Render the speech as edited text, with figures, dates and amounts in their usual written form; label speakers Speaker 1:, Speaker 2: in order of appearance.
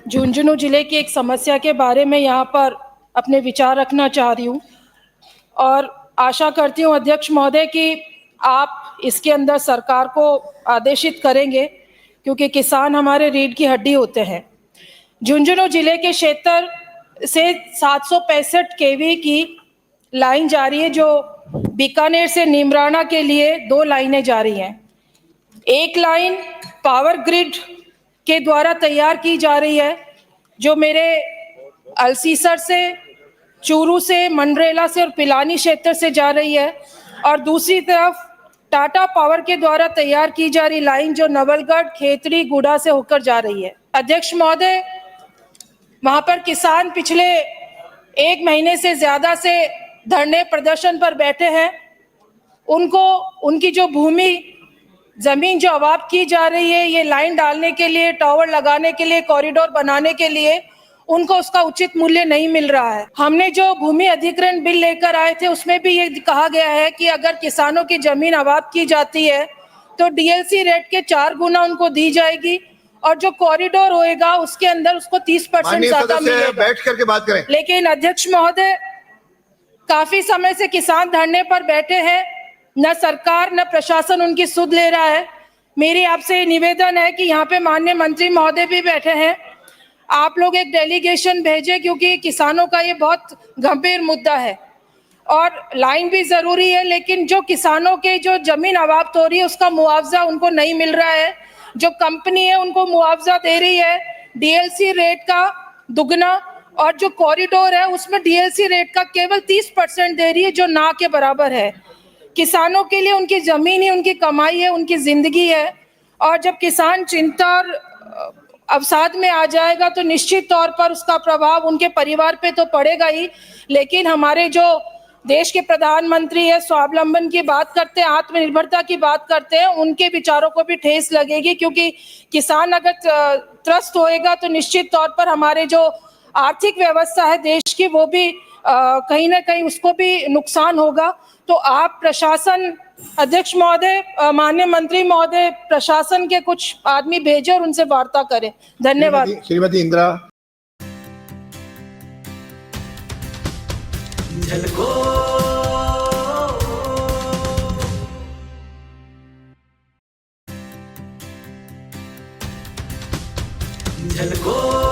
Speaker 1: झुंझुनू जिले की एक समस्या के बारे में यहाँ पर अपने विचार रखना चाह रही हूँ और आशा करती हूँ अध्यक्ष महोदय कि आप इसके अंदर सरकार को आदेशित करेंगे, क्योंकि किसान हमारे रीढ़ की हड्डी होते हैं। झुंझुनू जिले के क्षेत्र से 765 केवी की लाइन जा रही है, जो बीकानेर से नीमराना के लिए 2 लाइनें जा रही हैं। एक लाइन पावर ग्रिड के द्वारा तैयार की जा रही है, जो मेरे अलसीसर से, चूरू से, मंडरेला से और पिलानी क्षेत्र से जा रही है, और दूसरी तरफ टाटा पावर के द्वारा तैयार की जा रही लाइन जो नवलगढ़, खेतड़ी, गुड़ा से होकर जा रही है। अध्यक्ष महोदय, वहां पर किसान पिछले 1 महीने से ज्यादा से धरने प्रदर्शन पर बैठे हैं। उनको उनकी जो भूमि जमीन जो अवाप्त की जा रही है, ये लाइन डालने के लिए, टावर लगाने के लिए, कॉरिडोर बनाने के लिए, उनको उसका उचित मूल्य नहीं मिल रहा है। हमने जो भूमि अधिग्रहण बिल लेकर आए थे, उसमें भी ये कहा गया है कि अगर किसानों की जमीन अवाप्त की जाती है तो डीएलसी रेट के 4 गुना उनको दी जाएगी, और जो कॉरिडोर होएगा उसके अंदर उसको 30% ज्यादा मिलेगा।
Speaker 2: बैठ करके बात करें।
Speaker 1: लेकिन अध्यक्ष महोदय, काफी समय से किसान धरने पर बैठे हैं, न सरकार न प्रशासन उनकी सुध ले रहा है। मेरी आपसे निवेदन है कि यहाँ पे माननीय मंत्री महोदय भी बैठे हैं, आप लोग एक डेलीगेशन भेजें, क्योंकि किसानों का ये बहुत गंभीर मुद्दा है और लाइन भी जरूरी है, लेकिन जो किसानों के जो जमीन अवाप्त हो रही है उसका मुआवजा उनको नहीं मिल रहा है। जो कंपनी है उनको मुआवजा दे रही है डीएलसी रेट का दुगना, और जो कॉरिडोर है उसमें डीएलसी रेट का केवल 30% दे रही है, जो ना के बराबर है। किसानों के लिए उनकी जमीन ही उनकी कमाई है, उनकी जिंदगी है, और जब किसान चिंता और अवसाद में आ जाएगा तो निश्चित तौर पर उसका प्रभाव उनके परिवार पे तो पड़ेगा ही, लेकिन हमारे जो देश के प्रधानमंत्री है, स्वावलंबन की बात करते हैं, आत्मनिर्भरता की बात करते हैं, उनके विचारों को भी ठेस लगेगी, क्योंकि किसान अगर त्रस्त होएगा तो निश्चित तौर पर हमारे जो आर्थिक व्यवस्था है देश की, वो भी कहीं ना कहीं उसको भी नुकसान होगा। तो आप प्रशासन, अध्यक्ष महोदय, माननीय मंत्री महोदय, प्रशासन के कुछ आदमी भेजें और उनसे वार्ता करें। धन्यवाद।
Speaker 2: श्रीमती इंदिरा।
Speaker 3: झलको